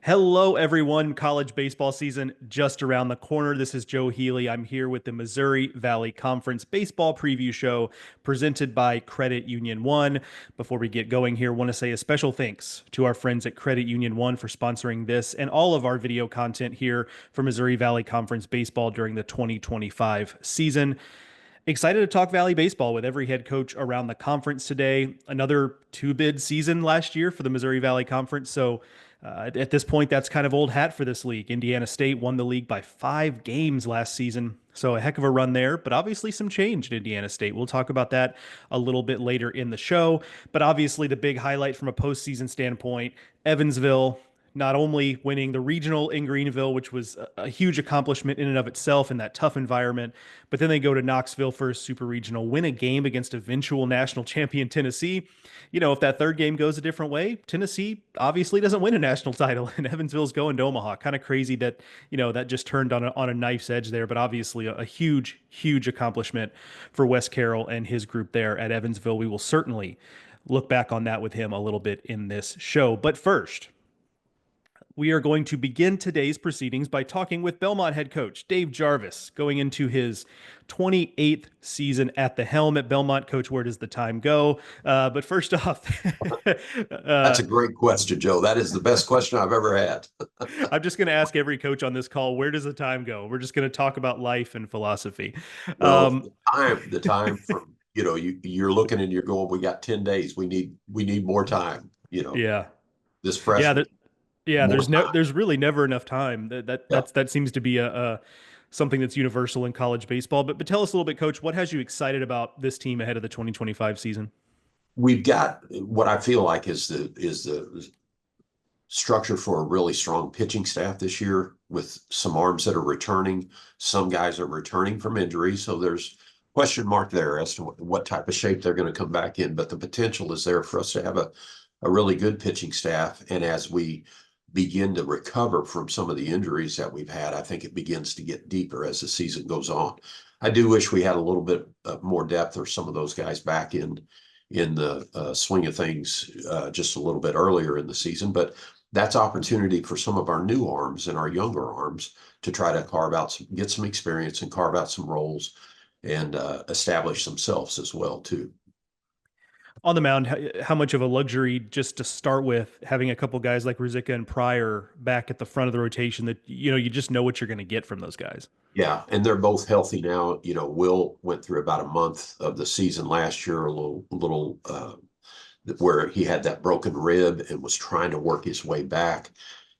Hello, everyone. College baseball season just around the corner. This is Joe Healy. I'm here with the Missouri Valley Conference Baseball Preview Show presented by Credit Union One. Before we get going here, I want to say a special thanks to our friends at Credit Union One for sponsoring this and all of our video content here for Missouri Valley Conference Baseball during the 2025 season. Excited to talk Valley baseball with every head coach around the conference today. Another two-bid season last year for the Missouri Valley Conference. So at this point, that's kind of old hat for this league. Indiana State won the league by 5 games last season. So a heck of a run there, but obviously some change in Indiana State. We'll talk about that a little bit later in the show. But obviously, the big highlight from a postseason standpoint, Evansville not only winning the regional in Greenville, which was a huge accomplishment in and of itself in that tough environment, but then they go to Knoxville for a super regional, win a game against eventual national champion Tennessee. You know, if that third game goes a different way, Tennessee obviously doesn't win a national title, and Evansville's going to Omaha. Kind of crazy that, that just turned on a knife's edge there, but obviously a huge, huge accomplishment for Wes Carroll and his group there at Evansville. We will certainly look back on that with him a little bit in this show. But first, we are going to begin today's proceedings by talking with Belmont head coach Dave Jarvis, going into his 28th season at the helm at Belmont. Coach, where does the time go? But first off, That's a great question, Joe. That is the best question I've ever had. I'm just going to ask every coach on this call, where does the time go? We're just going to talk about life and philosophy. Well, Um, the time from, you're looking and you're going, we got 10 days. We need more time, yeah, this yeah, freshman, yeah. more time. There's really never enough time. Yeah. That seems to be a something that's universal in college baseball. But tell us a little bit, Coach, what has you excited about this team ahead of the 2025 season? We've got what I feel like is the structure for a really strong pitching staff this year with some arms that are returning. Some guys are returning from injury, so there's question mark there as to what type of shape they're going to come back in. But the potential is there for us to have a really good pitching staff. And as we begin to recover from some of the injuries that we've had, I think it begins to get deeper as the season goes on. I do wish we had a little bit more depth or some of those guys back in the swing of things just a little bit earlier in the season, but that's opportunity for some of our new arms and our younger arms to try to get some experience and carve out some roles and establish themselves as well too. On the mound, how much of a luxury just to start with having a couple guys like Ruzicka and Pryor back at the front of the rotation that you just know what you're going to get from those guys. Yeah, and they're both healthy now. Will went through about a month of the season last year, a little where he had that broken rib and was trying to work his way back.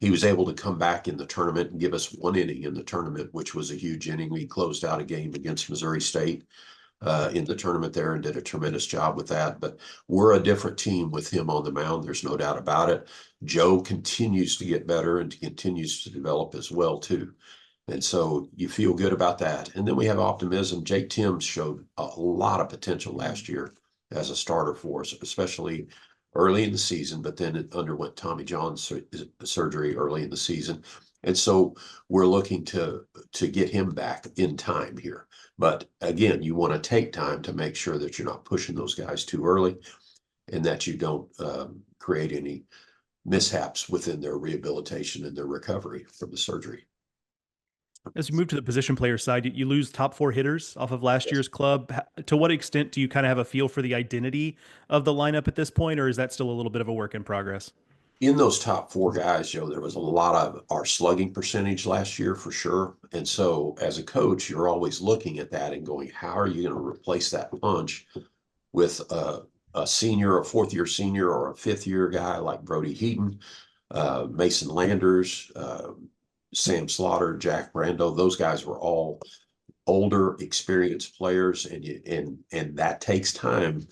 He was able to come back in the tournament and give us one inning in the tournament, which was a huge inning. We closed out a game against Missouri State in the tournament there and did a tremendous job with that. But we're a different team with him on the mound. There's no doubt about it. Joe continues to get better and continues to develop as well too. And so you feel good about that. And then we have optimism. Jake Timms showed a lot of potential last year as a starter for us, especially early in the season, but then it underwent Tommy John surgery early in the season. And so we're looking to get him back in time here. But again, you want to take time to make sure that you're not pushing those guys too early and that you don't create any mishaps within their rehabilitation and their recovery from the surgery. As you move to the position player side, you lose top four hitters off of last Yes. year's club. To what extent do you kind of have a feel for the identity of the lineup at this point, or is that still a little bit of a work in progress? In those top four guys, there was a lot of our slugging percentage last year for sure. And so as a coach, you're always looking at that and going, how are you going to replace that punch with a senior, a fourth year senior, or a fifth year guy like Brody Heaton, Mason Landers, Sam Slaughter, Jack Brando? Those guys were all older, experienced players, and that takes time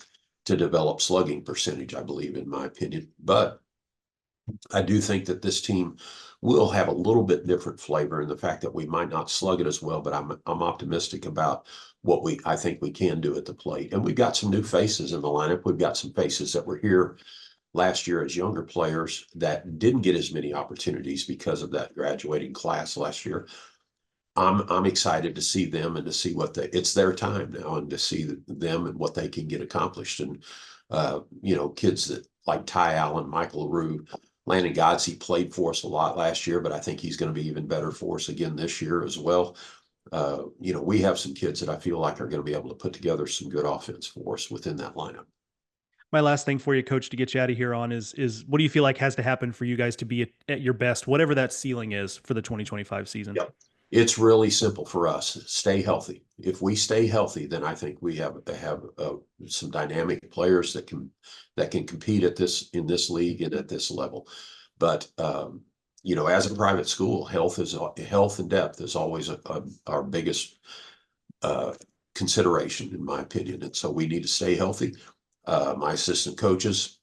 to develop slugging percentage, I believe, in my opinion. But I do think that this team will have a little bit different flavor in the fact that we might not slug it as well, but I'm optimistic about what I think we can do at the plate. And we've got some new faces in the lineup. We've got some faces that were here last year as younger players that didn't get as many opportunities because of that graduating class last year. I'm excited to see them and to see it's their time now and to see them and what they can get accomplished. And kids that like Ty Allen, Michael Rue, Landon Godsey played for us a lot last year, but I think he's going to be even better for us again this year as well. We have some kids that I feel like are going to be able to put together some good offense for us within that lineup. My last thing for you, Coach, to get you out of here on is what do you feel like has to happen for you guys to be at your best, whatever that ceiling is for the 2025 season? Yep. It's really simple for us. Stay healthy. If we stay healthy, then I think we have some dynamic players that can compete in this league and at this level. But as a private school, health and depth is always our biggest consideration, in my opinion. And so we need to stay healthy. My assistant coaches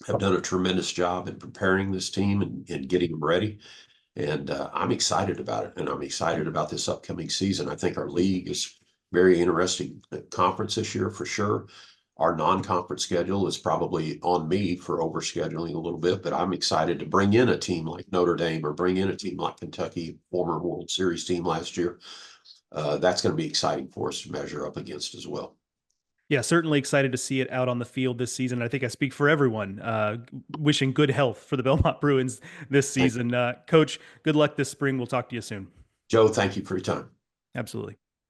have done a tremendous job in preparing this team and getting them ready. And I'm excited about it. And I'm excited about this upcoming season. I think our league is very interesting conference this year for sure. Our non-conference schedule is probably on me for overscheduling a little bit, but I'm excited to bring in a team like Notre Dame or bring in a team like Kentucky, former World Series team last year. That's going to be exciting for us to measure up against as well. Yeah, certainly excited to see it out on the field this season. I think I speak for everyone, wishing good health for the Belmont Bruins this season. Coach, good luck this spring. We'll talk to you soon. Joe, thank you for your time. Absolutely.